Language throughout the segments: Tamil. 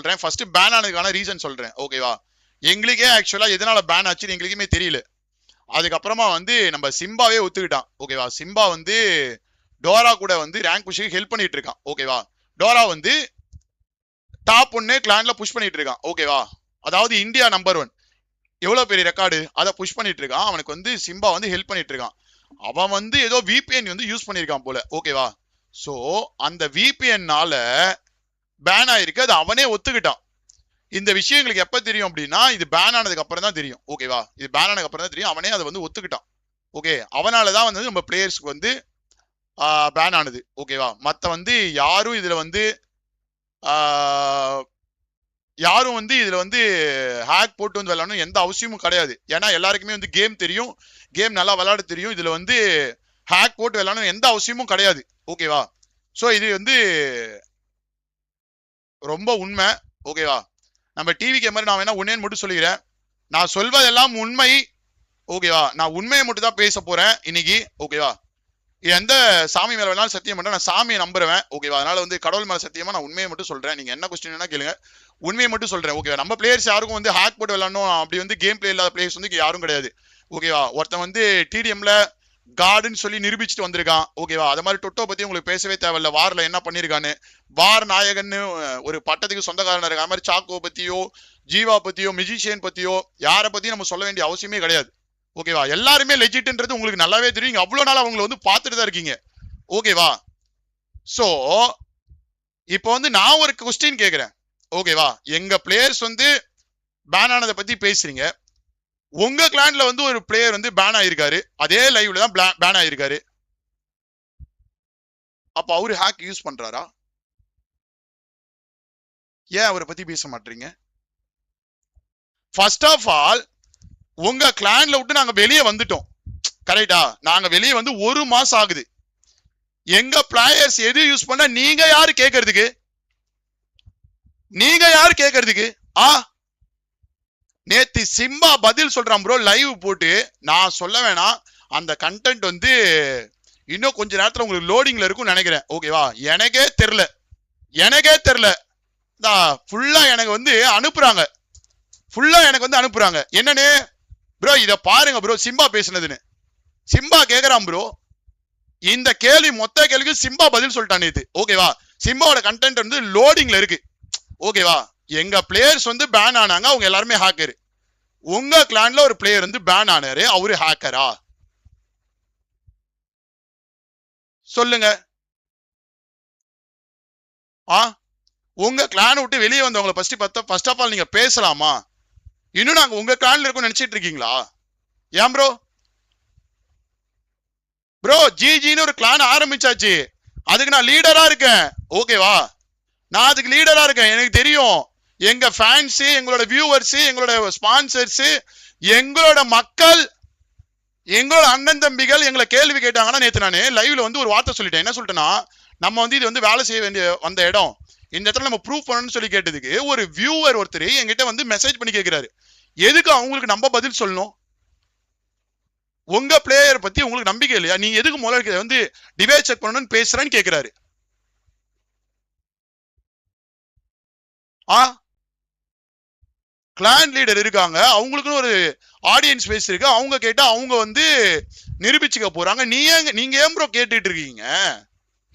சொல்றேன். ஃபர்ஸ்ட் பேன் ஆனதுக்கான ரீசன் சொல்றேன். ஓகேவா? எங்களுக்கே ஆக்சுவலா எதனால பேன் ஆச்சுன்னு எங்களுக்குமே தெரியல. அதுக்கப்புறமா வந்து நம்ம சிம்பாவே ஒத்துக்கிட்டான். ஓகேவா? சிம்பா வந்து டோரா கூட வந்து ரேங்க் புஷ்க்கு ஹெல்ப் பண்ணிட்டு இருக்கான். ஓகேவா? டோரா வந்து டாப் 1 கிளான்ல புஷ் பண்ணிட்டு இருக்கான். ஓகேவா? அதாவது இந்தியா நம்பர் 1 எவ்வளவு பெரிய ரெக்கார்டு அதை புஷ் பண்ணிட்டு இருக்கான். அவனுக்கு வந்து சிம்பா வந்து ஹெல்ப் பண்ணிட்டு இருக்கான். அவன் வந்து ஏதோ விபிஎன் வந்து யூஸ் பண்ணிருக்கான் போல. ஓகேவா? சோ அந்த விபிஎன்னால பேன் ஆயிருக்கு. அது அவனே ஒத்துக்கிட்டான். இந்த விஷயம் எங்களுக்கு எப்ப தெரியும் அப்படின்னா, இது பேன் ஆனதுக்கு அப்புறம் தான் தெரியும். ஓகேவா? இது பேன் ஆனதுக்கு அப்புறம் தான் தெரியும். அவனே அதை வந்து ஒத்துக்கிட்டான். ஓகே, அவனாலதான் வந்து நம்ம பிளேயர்ஸ்க்கு வந்து பேன் ஆனது. ஓகேவா? மத்த வந்து யாரும் இதுல வந்து யாரும் வந்து இதுல வந்து ஹேக் போட்டு வந்து விளையாடணும் எந்த அவசியமும் கிடையாது. ஏன்னா எல்லாருக்குமே வந்து கேம் தெரியும், கேம் நல்லா விளையாட தெரியும். இதுல வந்து ஹேக் போட்டு விளையாடணும் எந்த அவசியமும் கிடையாது. ஓகேவா? சோ இது வந்து ரொம்ப உண்மை. ஓகேவா? நம்ம டிவி கேமரா நான் வேணா ஒன்னே மட்டும் சொல்லிக்கிறேன். நான் சொல்வதெல்லாம் உண்மை. ஓகேவா? நான் உண்மையை மட்டும் தான் பேச போறேன் இன்னைக்கு. ஓகேவா? எந்த சாமி மேல வேணாலும் சத்தியம் பண்றேன். நான் சாமியை நம்புறேன். ஓகேவா? அதனால வந்து கடவுள் மேல சத்தியமா நான் உண்மையை மட்டும் சொல்றேன். நீங்க என்ன கொஸ்டின் வேணா கேளுங்க, உண்மையை மட்டும் சொல்றேன். ஓகேவா? நம்ம பிளேயர்ஸ் யாருக்கும் வந்து ஹேக் போட்டு விளையாடணும் அப்படி வந்து கேம் பிளே இல்லாத பிளேயர்ஸ் வந்து யாரும் கிடையாது. ஓகேவா? ஒருத்தன் வந்து டிடிஎம்ல கார்டுன்னு சொல்லி நிரூபிச்சுட்டு வந்திருக்கான். ஓகேவா? அது மாதிரி டொட்டோ பத்தி உங்களுக்கு பேசவே தேவையில்ல. வார்ல என்ன பண்ணிருக்கான்னு, வார் நாயகன்னு ஒரு பட்டத்துக்கு சொந்தக்காரன் இருக்கு. அது மாதிரி சாக்கோ பத்தியோ ஜீவா பத்தியோ மியூசிஷியன் பத்தியோ யாரை பத்தியும் நம்ம சொல்ல வேண்டிய அவசியமே கிடையாது. ஓகேவா? எல்லாருமே லெஜிட்ன்றது உங்களுக்கு நல்லாவே தெரியும். அவ்வளவு நாள் அவங்களை வந்து பார்த்துட்டு தான் இருக்கீங்க. ஓகேவா? சோ இப்போ வந்து நான் ஒரு கொஸ்டின் கேக்குறேன். ஓகேவா? எங்க பிளேயர்ஸ் வந்து பேன் ஆனதை பத்தி பேசுறீங்க. உங்க கிளான்ல வந்து ஒரு பிளேயர் வந்து பேன் ஆயிருக்காரு. அதே லைவ்ல தான் பேன் ஆயிருக்காரு. அப்ப அவரு ஹேக் யூஸ் பண்றாரா? ஏன் அவரை பத்தி பேச மாட்டீங்க? ஃபர்ஸ்ட் ஆஃப் ஆல் உங்க கிளான்ல விட்டு நாங்க வெளியே வந்துட்டோம். கரெக்டா? நாங்க வெளியே வந்து 1 மாசம் ஆகுது. எங்க பிளேயர்ஸ் எது யூஸ் பண்ண நீங்க யாரு கேட்கறதுக்கு? நீங்க யாரு கேட்கறதுக்கு? நேத்து சிம்பா பதில் சொல்றான் ப்ரோ லைவ் போட்டு. நான் சொல்ல வேணாம், அந்த கண்டென்ட் வந்து இன்னும் கொஞ்ச நேரத்துல உங்களுக்கு லோடிங்ல இருக்கும் நினைக்கிறேன். ஓகேவா? எனக்கே தெரியல. ஃபுல்லா எனக்கு வந்து அனுப்புறாங்க. என்னன்னு ப்ரோ இத பாருங்க ப்ரோ, சிம்பா பேசுனதுன்னு. சிம்பா கேக்குறான் ப்ரோ. இந்த கேள்வி மொத்த கேள்விக்கு சிம்பா பதில் சொல்லிட்டான் நேத்து. ஓகேவா? சிம்பாவோட கண்டென்ட் வந்து லோடிங்ல இருக்கு. ஓகேவா? எங்க பிளேயர்ஸ் வந்து பேன் ஆனாங்க, அவங்க எல்லாருமே ஹேக்கர். உங்க கிளான்ல ஒரு பிளேயர் வந்து பேன் ஆனாரு, அவரு ஹேக்கரா? சொல்லுங்க. உங்க கிளான் விட்டு வெளியே வந்தவங்களை ஃபர்ஸ்ட் ஆஃப் ஆல் நீங்க பேசலாமா? இன்னும் நாங்க உங்க கிளான்ல இருக்கோம் நினைச்சிட்டு இருக்கீங்களா? ஏன் ப்ரோ? ஜிஜின்னு ஒரு கிளான் ஆரம்பிச்சாச்சு. அதுக்கு நான் லீடரா இருக்கேன். ஓகேவா? நான் அதுக்கு லீடரா இருக்கேன். எனக்கு தெரியும் எங்க ஃபேன்ஸ், எங்களோட வியூவர்ஸ், எங்களோட ஸ்பான்சர்ஸ், எங்களோட மக்கள், எங்களோட அண்ணன் தம்பிகள் எங்களை கேள்வி கேட்டாங்கன்னா, நேத்து நான் லைவ்ல வந்து ஒரு வார்த்தை சொல்லிட்டேன். என்ன சொல்லிட்டேன்னா, நம்ம வந்து இது வந்து வேலை செய்ய வேண்டிய வந்த இடம், இந்த இடத்துல நம்ம ப்ரூவ் பண்ணணும்னு சொல்லி கேட்டதுக்கு ஒரு வியூவர் ஒருத்தர் என்கிட்ட வந்து மெசேஜ் பண்ணி கேட்கிறாரு, எதுக்கு அவங்களுக்கு நம்ம பதில் சொல்லணும்? உங்க பிளேயர் பத்தி உங்களுக்கு நம்பிக்கை இல்லையா? நீங்க எதுக்கு முதல்ல வந்து டிபேட் செக் பண்ணணும்னு பேசுறேன்னு கேட்கிறாரு. கிளான் லீடர் இருக்காங்க, அவங்களுக்குன்னு ஒரு ஆடியன்ஸ் பேஸ் இருக்கு. அவங்க கேட்டா அவங்க வந்து நிரூபிச்சுக்க போறாங்க. நீங்க ஏன் ப்ரோ கேட்டுட்டு இருக்கீங்க?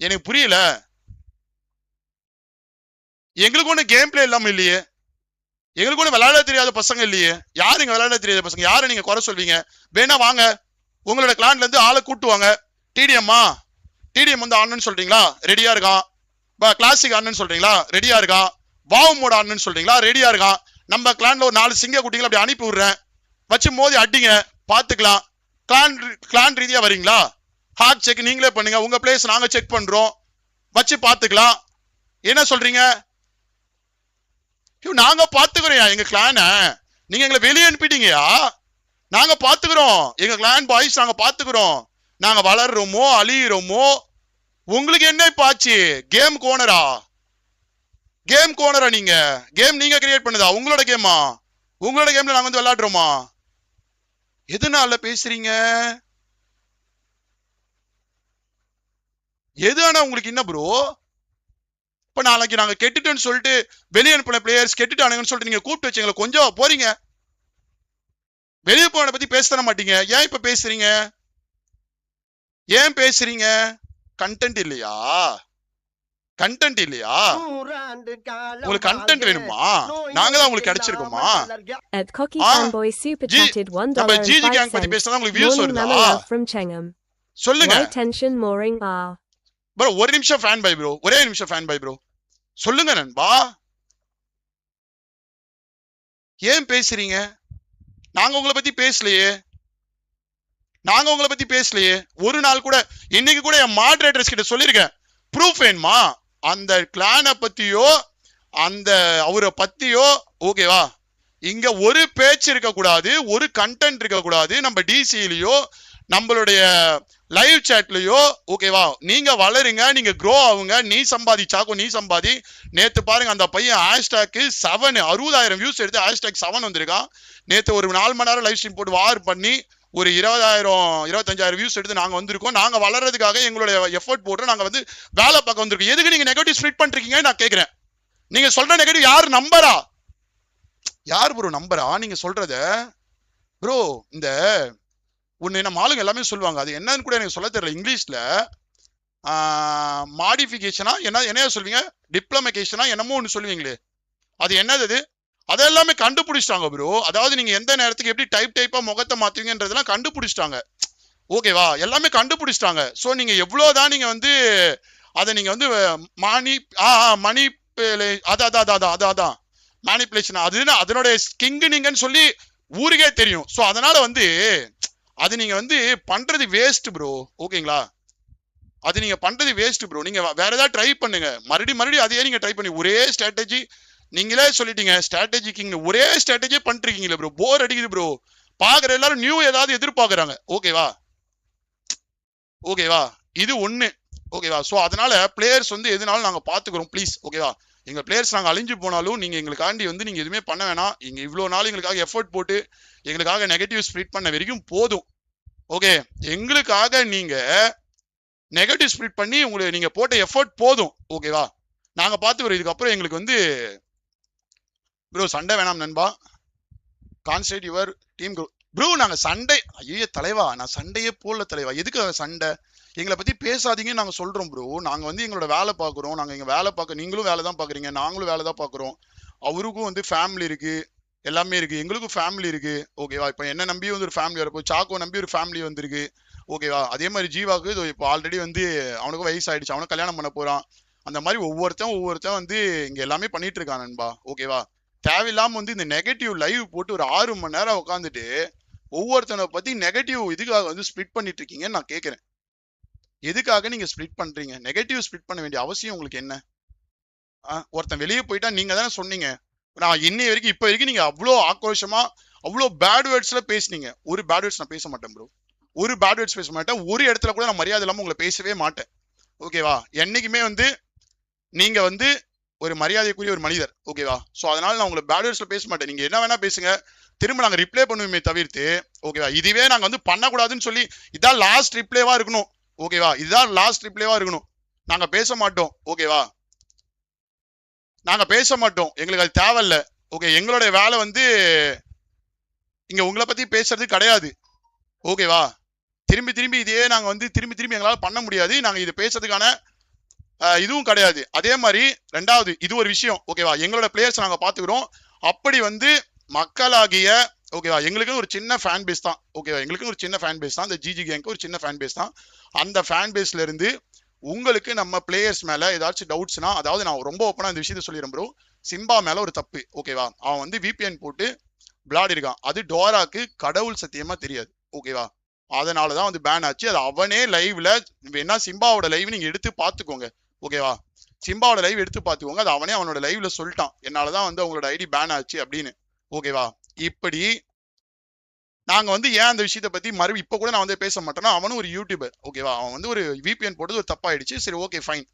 எனக்கு புரியல. எங்களுக்கு ஒண்ணு கேம் பிளே இல்லாம இல்லையே, எங்களுக்கு ஒண்ணு விளையாட தெரியாத பசங்க இல்லையே. யாருங்க விளையாட தெரியாத பசங்க? யாரை நீங்க குறை சொல்வீங்க? வேணா வாங்க, உங்களோட கிளான்ல இருந்து ஆளை கூட்டுவாங்க. டிடிஎம் வந்து ஆடணும்னு சொல்றீங்களா? ரெடியா இருக்கான். கிளாசிக் ஆடணும்னு சொல்றீங்களா? ரெடியா இருக்கான். வாவ் மோட் ஆடணும்னு சொல்றீங்களா? ரெடியா இருக்கான். நம்ம கிளான்ல ஒரு 4 சிங்க குட்டிகளை அப்படி அனுப்பி விடுறேன், வச்சு மோதி அடிங்க, பாத்துக்கலாம். கிளான் ரீதியா வரீங்களா? ஹார்ட் செக் நீங்களே பண்ணுங்க, உங்க பிளேஸ் நாங்க செக் பண்றோம், வச்சு பாத்துக்கலாம். என்ன சொல்றீங்க? நாங்க பாத்துக்கிறோம் எங்க கிளான, நீங்க எங்களை வெளியே அனுப்பிட்டீங்கயா. நாங்க பாத்துக்கிறோம், எங்க கிளான் பாய்ஸ் நாங்க பாத்துக்கிறோம். நாங்க வளர்றோமோ அழியிறோமோ உங்களுக்கு என்ன பாச்சு? கேம் கோனரா? நீங்க கேம் நீங்க கிரியேட் பண்ணுதா? உங்களோட கேமா? உங்களோட கேம்ல நாங்க வந்து விளையாடுறோமா? எதனால பேசுறீங்க? எது ஆனா உங்களுக்கு என்ன ப்ரோ? இப்ப நாளைக்கு நாங்க கெட்டுட்டோன்னு சொல்லிட்டு வெளியே அனுப்பின பிளேயர்ஸ் கெட்டுட்டானுங்கன்னு சொல்லிட்டு நீங்க கூப்பிட்டு வச்சீங்களா, கொஞ்சம் போறீங்க. வெளியே போன பத்தி பேச தர மாட்டீங்க, ஏன் இப்ப பேசுறீங்க? ஏன் பேசுறீங்க? கண்டென்ட் இல்லையா? கண்டென்ட் இல்லையா? உங்களுக்கு கண்டென்ட் வேணுமா? நாங்க தான் உங்களுக்கு கிடைச்சிருக்கோமா? நம்ம ஜிஜி கேங் பத்தி பேசினா உங்களுக்கு வியூஸ் வருதா? சொல்லுங்க ப்ரோ. ஒரு நிமிஷம் ஃபேன் பை ப்ரோ, ஒரே நிமிஷம் ஃபேன் பை ப்ரோ. சொல்லுங்க நண்பா, ஏன் பேசுறீங்க? நாங்க உங்களை பத்தி பேசலையே, நாங்க உங்களை பத்தி பேசலையே ஒரு நாள் கூட. இன்னைக்கு கூட என் மாடரேட்டர்ஸ் கிட்ட சொல்லிருக்கேன், ப்ரூஃப் வேணுமா? அந்த கிளானை பத்தியோ அந்த அவரை பத்தியோ ஓகேவா, இங்க ஒரு பேச்சு இருக்க கூடாது, ஒரு கண்டென்ட் இருக்க கூடாது. நம்ம டிசிலயோ நம்மளுடைய லைவ் சாட்லயோ ஓகேவா, நீங்க வளருங்க, நீங்க க்ரோ ஆகுங்க. நீ சம்பாதி சாக்கோ, நீ சம்பாதி. நேத்து பாருங்க அந்த பையன் ஹேஷ்டாக் 7 60,000 வியூஸ் எடுத்து ஹேஷ்டாக் 7 வந்திருக்கான். நேத்து ஒரு 4 மணி நேரம் லைவ் ஸ்ட்ரீம் போட்டு வார் பண்ணி ஒரு 20,000 25,000 வியூஸ் எடுத்து நாங்க வந்திருக்கோம். நாங்க வளர்றதுக்காக எங்களுடைய எஃபர்ட் போட்டு நாங்க வந்து வேலை பார்க்க வந்திருக்கோம். எதுக்கு நீங்க நெகட்டிவ் ஸ்ப்ரெட் பண்றீங்க நான் கேக்குறேன். நீங்க சொல்ற நெகட்டிவ் யார் நம்பரா? யார் ப்ரோ நம்பரா நீங்க சொல்றத? ப்ரோ இந்த ஒன்னு நம்ம ஆளுங்க எல்லாமே சொல்லுவாங்க, அது என்னன்னு கூட எனக்கு சொல்ல தெரியல. இங்கிலீஷ்ல மாடிஃபிகேஷனா என்ன சொல்வீங்க, டிப்ளமேஷனா என்னமோ ஒன்று சொல்லுவீங்களே, அது என்னது? அது அதெல்லாமே கண்டுபிடிச்சிட்டாங்க ப்ரோ. அதாவது நீங்க எந்த நேரத்துக்கு எப்படி டைப்பா முகத்தை மாத்துவீங்கன்றதெல்லாம் கண்டுபிடிச்சிட்டாங்க ஓகேவா, எல்லாமே கண்டுபிடிச்சிட்டாங்க. ஸோ நீங்க எவ்வளவுதான் நீங்க வந்து அதை நீங்க வந்து மணி அதான் மேனிபுலேஷன் அது அதனுடைய கிங் நீங்கன்னு சொல்லி ஊருக்கே தெரியும். ஸோ அதனால வந்து அது நீங்க வந்து பண்றது வேஸ்ட் ப்ரோ, ஓகேங்களா? அது நீங்க பண்றது வேஸ்ட் ப்ரோ. நீங்க வேற ஏதாவது ட்ரை பண்ணுங்க, மறுபடியும் அதையே நீங்க ட்ரை பண்ணி ஒரே ஸ்ட்ராட்டஜி. நீங்களே சொல்லிட்டீங்க ஸ்ட்ராட்டஜி கிங், ஒரே ஸ்ட்ராட்டஜியே பண்ணிருக்கீங்களே ப்ரோ, போர் அடிக்குது ப்ரோ. பாக்குற எல்லாரும் நியூ ஏதாவது எதிர்பார்க்கறாங்க ஓகேவா, ஓகேவா? இது ஒண்ணு ஓகேவா. ஸோ அதனால பிளேயர்ஸ் வந்து எதுனாலும் நாங்க பாத்துக்கிறோம் ப்ளீஸ் ஓகேவா. எங்க பிளேயர்ஸ் நாங்க அழிஞ்சு போனாலும் நீங்க எங்களுக்காண்டி வந்து நீங்க எதுவுமே பண்ண வேணாம். இங்க இவ்வளவு நாள் எங்களுக்காக எஃபர்ட் போட்டு எங்களுக்காக நெகட்டிவ் ஸ்ப்ரெட் பண்ண வரைக்கும் போதும் ஓகே. எங்களுக்காக நீங்க நெகட்டிவ் ஸ்ப்ரெட் பண்ணி உங்களுக்கு நீங்க போட்ட எஃபர்ட் போதும் ஓகேவா. நாங்க பார்த்துக்கிறோம். இதுக்கப்புறம் எங்களுக்கு வந்து ப்ரோ சண்டை வேணாம் நண்பா, கான்சென்ட்ரேட் யுவர் டீம் ப்ரோ. நாங்க சண்டை, ஐயோ தலைவா நான் சண்டையே போடல தலைவா. எதுக்கு சண்டை? எங்களை பத்தி பேசாதீங்கன்னு நாங்க சொல்றோம் ப்ரோ. நாங்க வந்து எங்களோட வேலை பார்க்குறோம், நாங்க எங்க வேலை பார்க்க, நீங்களும் வேலை தான் பாக்குறீங்க, நாங்களும் வேலை தான் பார்க்குறோம். அவருக்கும் வந்து ஃபேமிலி இருக்கு, எல்லாமே இருக்கு, எங்களுக்கும் ஃபேமிலி இருக்கு ஓகேவா. இப்ப என்ன நம்பி வந்து ஒரு ஃபேமிலி வரப்போ, சாக்கோ நம்பி ஒரு ஃபேமிலி வந்திருக்கு ஓகேவா. அதே மாதிரி ஜீவாக்கு இப்போ ஆல்ரெடி வந்து அவனுக்கும் வயசாயிடுச்சு, அவனும் கல்யாணம் பண்ண போறான். அந்த மாதிரி ஒவ்வொருத்தன் வந்து இங்க எல்லாமே பண்ணிட்டு இருக்கான் நண்பா ஓகேவா. தேவையில்லாம வந்து இந்த நெகட்டிவ் லைவ் போட்டு ஒரு 6 மணி நேரம் உட்காந்துட்டு ஒவ்வொருத்தனை பத்தி நெகட்டிவ் இதுக்காக வந்து ஸ்ப்ளிட் பண்ணிட்டு இருக்கீங்கன்னு நான் கேட்கிறேன். எதுக்காக நீங்க ஸ்ப்ளிட் பண்றீங்க? நெகட்டிவ் ஸ்ப்ளிட் பண்ண வேண்டிய அவசியம் உங்களுக்கு என்ன? ஒருத்தன் வெளியே போயிட்டா நீங்க தானே சொன்னீங்க. நான் இன்னை வரைக்கும் இப்ப வரைக்கும் நீங்க அவ்வளோ ஆக்ரோஷமா அவ்வளோ பேட் வேர்ட்ஸ்ல பேசுனீங்க. ஒரு பேட் வேர்ட்ஸ் நான் பேச மாட்டேன் ப்ரோ, ஒரு பேட் வேர்ட்ஸ் பேச மாட்டேன். ஒரு இடத்துல கூட நான் மரியாதை இல்லாம உங்களை பேசவே மாட்டேன் ஓகேவா. என்னைக்குமே வந்து நீங்க வந்து ஒரு மரியாதைக்குரிய ஒரு மனிதர் ஓகேவா. ஸோ அதனால நான் உங்களை பேட் வேர்ட்ஸ்ல பேச மாட்டேன். நீங்க என்ன வேணா பேசுங்க, திரும்ப நாங்க ரிப்ளை பண்ணுவோமே தவிர்த்து ஓகேவா. இதுவே நாங்க வந்து பண்ணக்கூடாதுன்னு சொல்லி இதான் லாஸ்ட் ரிப்ளைவா இருக்கணும் ஓகேவா, இதுதான் லாஸ்ட் ரிப்ளைவா இருக்கணும். நாங்க பேச மாட்டோம் ஓகேவா, நாங்க பேச மாட்டோம், எங்களுக்கு அது தேவையில்ல ஓகே. எங்களுடைய வேலை வந்து இங்க உங்களை பத்தி பேசுறது கிடையாது ஓகேவா. திரும்பி இதையே நாங்க வந்து திரும்பி எங்களால பண்ண முடியாது. நாங்க இது பேசுறதுக்கான இதுவும் கிடையாது. அதே மாதிரி ரெண்டாவது இது ஒரு விஷயம் ஓகேவா, எங்களோட பிளேயர்ஸ் நாங்க பாத்துக்கிறோம். அப்படி வந்து மக்களாகிய ஓகேவா, எங்களுக்கு ஒரு சின்ன ஃபேன் பேஸ் தான் ஓகேவா, எங்களுக்கு ஒரு சின்ன ஃபேன் பேஸ் தான், இந்த ஜிஜி கேங்க்கு ஒரு சின்ன ஃபேன் பேஸ் தான். அந்த ஃபேன் பேஸ்ல இருந்து உங்களுக்கு நம்ம பிளேயர்ஸ் மேல ஏதாச்சும் டவுட்ஸ்னா, அதாவது நான் ரொம்ப ஓப்பனா இந்த விஷயத்த சொல்லிடுறேன் ப்ரோ. சிம்பா மேல ஒரு தப்பு ஓகேவா, அவன் வந்து விபிஎன் போட்டு விளையாடி இருக்கான். அது டோராக்கு கடவுள் சத்தியமா தெரியாது ஓகேவா. அதனாலதான் வந்து பேன் ஆச்சு. அது அவனே லைவ்ல வேணா சிம்பாவோட லைவ் நீங்க எடுத்து பாத்துக்கோங்க ஓகேவா. சிம்பாவோட லைவ் எடுத்து பாத்துக்கோங்க, அது அவனே அவனோட லைவ்ல சொல்லிட்டான், என்னாலதான் வந்து அவங்களோட ஐடி பேன் ஆச்சு அப்படின்னு ஓகேவா. இப்படி நாங்க வந்து ஏன் அந்த விஷயத்த பத்தி இப்ப கூட நான் வந்து பேச மாட்டேன்னா, அவனும் ஒரு யூடியூபர் ஓகேவா. அவன் வந்து ஒரு விபிஎன் போட்டது ஒரு தப்பாயிடுச்சு, சரி ஓகே ஃபைன்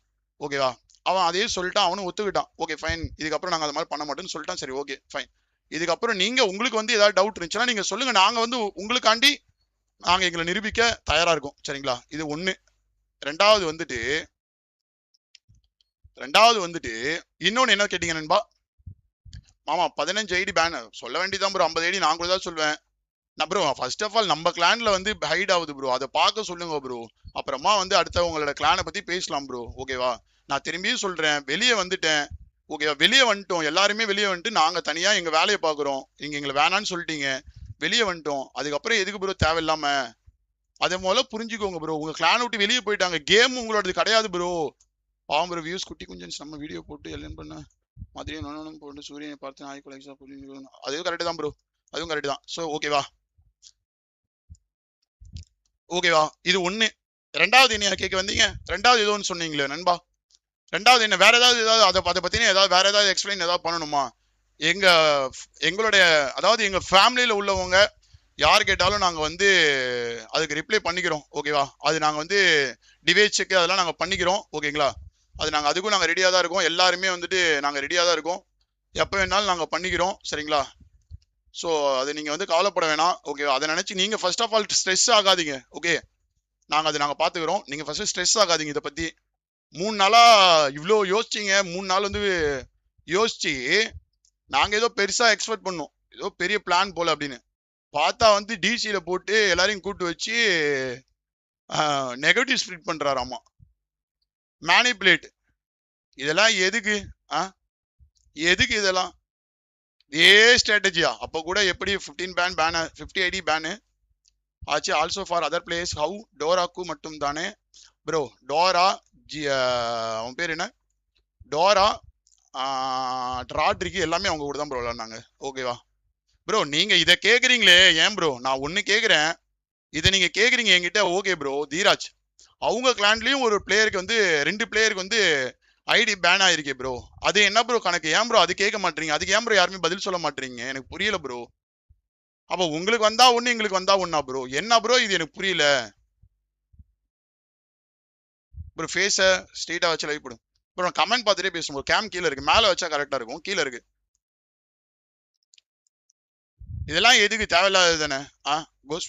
ஓகேவா. அவன் அதே சொல்லிட்டான், அவனும் ஒத்துக்கிட்டான் ஓகே ஃபைன், இதுக்கப்புறம் நாங்க அது மாதிரி பண்ண மாட்டோம்னு சொல்லிட்டான், சரி ஓகே ஃபைன். இதுக்கப்புறம் நீங்க உங்களுக்கு வந்து ஏதாவது டவுட் இருந்துச்சுன்னா நீங்க சொல்லுங்க, நாங்க வந்து உங்களுக்காண்டி நாங்க எங்களை நிரூபிக்க தயாரா இருக்கோம் சரிங்களா. இது ஒண்ணு. ரெண்டாவது வந்துட்டு ரெண்டாவது வந்துட்டு இன்னொன்னு என்ன கேட்டீங்க நண்பா, மாமா 15 ஐடி பேன் சொல்ல வேண்டியதான் ப்ரோ. 50 ஐடி நான் கூட தான் சொல்வேன். நான் ப்ரோ ஃபர்ஸ்ட் ஆஃப் ஆல் நம்ம கிளான்ல வந்து ஹைட் ஆகுது ப்ரோ, அதை பார்க்க சொல்லுங்க ப்ரோ. அப்புறமா வந்து அடுத்த உங்களோட கிளானை பத்தி பேசலாம் ப்ரோ. ஓகேவா? நான் திரும்பியும் சொல்றேன், வெளியே வந்துட்டேன். ஓகேவா? வெளியே வந்துட்டோம், எல்லாருமே வெளியே வந்துட்டு நாங்க தனியா எங்க வேலையை பாக்குறோம். நீங்க எங்களை வேணான்னு சொல்லிட்டீங்க, வெளியே வந்துட்டோம். அதுக்கப்புறம் எதுக்கு ப்ரோ தேவையில்லாம? அதை முதல்ல புரிஞ்சுக்கோங்க ப்ரோ. உங்க கிளான் விட்டு வெளியே போயிட்டாங்க, கேம் உங்களோடது கிடையாது ப்ரோ. பாவம் ப்ரோ, வியூஸ் குட்டி கொஞ்சம் நம்ம வீடியோ போட்டு எல்லாம் பண்ண மாதிரியே நோனும் போட்டு சூரியனை பார்த்து நாய் கொலைசா புரிஞ்சு, அதுவும் கரெக்ட் தான் ப்ரோ, அதுவும் கரெக்ட் தான். ஸோ ஓகேவா? ஓகேவா? இது ஒண்ணு. ரெண்டாவது என்ன கேட்க வந்தீங்க? ரெண்டாவது ஏதோ ஒன்று சொன்னீங்களே நண்பா, ரெண்டாவது என்ன? வேற ஏதாவது அதை பத்தின ஏதாவது வேற ஏதாவது எக்ஸ்பிளைன் ஏதாவது பண்ணணுமா? எங்க எங்களுடைய அதாவது எங்க ஃபேமிலியில உள்ளவங்க யார் கேட்டாலும் நாங்க வந்து அதுக்கு ரிப்ளை பண்ணிக்கிறோம். ஓகேவா? அது நாங்க வந்து டிவைஸ் செக் அதெல்லாம் நாங்க பண்ணிக்கிறோம். ஓகேங்களா? அது நாங்க அதுக்கும் நாங்க ரெடியா தான் இருக்கோம். எல்லாருமே வந்துட்டு நாங்க ரெடியா தான் இருக்கோம். எப்ப வேணாலும் நாங்க பண்ணிக்கிறோம். சரிங்களா? ஸோ அது நீங்க வந்து கவலைப்பட வேணாம். ஓகேவா? அதை நினைச்சு நீங்க ஃபர்ஸ்ட் ஆஃப் ஆல் ஸ்ட்ரெஸ் ஆகாதீங்க. ஓகே, நாங்க பாத்துக்கிறோம். நீங்க ஃபர்ஸ்ட் ஸ்ட்ரெஸ் ஆகாதீங்க. இதை பத்தி 3 நாளா இவ்வளோ யோசிச்சீங்க. 3 நாள் வந்து யோசிச்சு நாங்க ஏதோ பெருசா எக்ஸ்பெக்ட் பண்ணோம், ஏதோ பெரிய பிளான் போல அப்படின்னு பார்த்தா வந்து டிசியில போட்டு எல்லாரையும் கூட்டு வச்சு நெகட்டிவ் ஸ்ப்ரிட் பண்றாராமா, மேனிபுலேட். இதெல்லாம் எதுக்கு? எதுக்கு இதெல்லாம்? இதே ஸ்ட்ராட்டஜியா? அப்ப கூட எப்படி 15 பேன் 50 ஐடி பேனு ஆச்சு. ஆல்சோ ஃபார் அதர் பிளேஸ் ஹவு டோராக்கு மட்டும் தானே ப்ரோ? டோரா அவன் பேர் என்ன, டோரா ராட்ரிக்கு எல்லாமே அவங்க கூட தான் ப்ரோ விளாண்டாங்க. ஓகேவா ப்ரோ? நீங்க இதை கேக்குறீங்களே ஏன் ப்ரோ? நான் ஒண்ணு கேக்குறேன், இதை நீங்க கேக்குறீங்க என்கிட்ட. ஓகே ப்ரோ, தீராஜ் அவங்க கிளான்லயும் ஒரு பிளேயருக்கு வந்து 2 பிளேயருக்கு வந்து ஐடி பேன் ஆயிருக்கே ப்ரோ, அது என்ன ப்ரோ கணக்கு? ஏன் ப்ரோ அது கேட்க மாட்டீங்க? அதுக்கு ஏன் ப்ரோ யாருமே பதில் சொல்ல மாட்டீங்க? எனக்கு புரியல ப்ரோ. அப்ப உங்களுக்கு வந்தா ஒண்ணு, எங்களுக்கு வந்தா ஒண்ணா ப்ரோ? என்ன ப்ரோ இது? எனக்கு புரியல ப்ரோ. ஃபேஸ ஸ்ட்ரெயிட்டா வச்சு லைவ் போடும் ப்ரோ. கமெண்ட் பார்த்துட்டே பேசும் ப்ரோ. கேம் கீழே இருக்கு, மேல வச்சா கரெக்டா இருக்கும், கீழே இருக்கு. இதெல்லாம் எதுக்கு? தேவையில்லாதது தானே. கோஸ்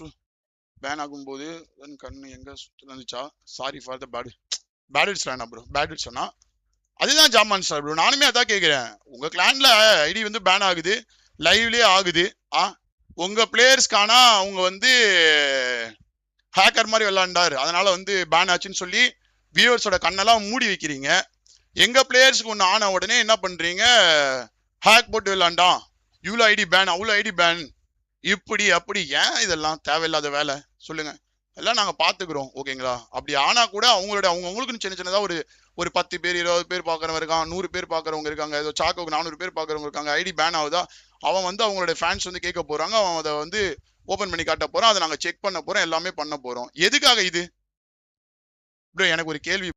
பேன் ஆகும்போது கண்ணு எங்க சுத்து வந்துச்சா? சாரி ஃபார் த பேட் வேணா ப்ரோ, பேட் சொன்னா அதுதான் ஜாமான் சார் ப்ரோ. நானுமே அதான் கேட்கிறேன். உங்க கிளான்ல ஐடி வந்து பேன் ஆகுது, லைவ்லயே ஆகுது. உங்க பிளேயர்ஸ்க்கானா அவங்க வந்து ஹேக்கர் மாதிரி விளையாண்டாரு, அதனால வந்து பேன் ஆச்சுன்னு சொல்லி வியூவர்ஸோட கண்ணெல்லாம் மூடி வைக்கிறீங்க. எங்க பிளேயர்ஸ்க்கு ஒன்று ஆன உடனே என்ன பண்றீங்க? ஹேக் போட்டு விளையாண்டான், இவ்வளோ ஐடி பேன், அவ்வளோ ஐடி பேன், இப்படி அப்படி. ஏன் இதெல்லாம் தேவையில்லாத வேலை? சொல்லுங்க. எல்லாம் நாங்க பாத்துக்கிறோம். ஓகேங்களா? அப்படி ஆனா கூட அவங்களுக்குன்னு சின்ன சின்னதா ஒரு 10 பேர் 20 பேர் பாக்குறவங்க இருக்கான், 100 பேர் பாக்குறவங்க இருக்காங்க, ஏதோ சாக்கோக்கு 400 பேர் பாக்குறவங்க இருக்காங்க. ஐடி பேன் ஆகுதா, அவன் வந்து அவங்களுடைய ஃபேன்ஸ் வந்து கேட்க போறாங்க, அவன் அதை வந்து ஓபன் பண்ணி காட்ட போறான், அதை நாங்க செக் பண்ண போறோம், எல்லாமே பண்ண போறோம். எதுக்காக இது ப்ரோ? எனக்கு ஒரு கேள்வி.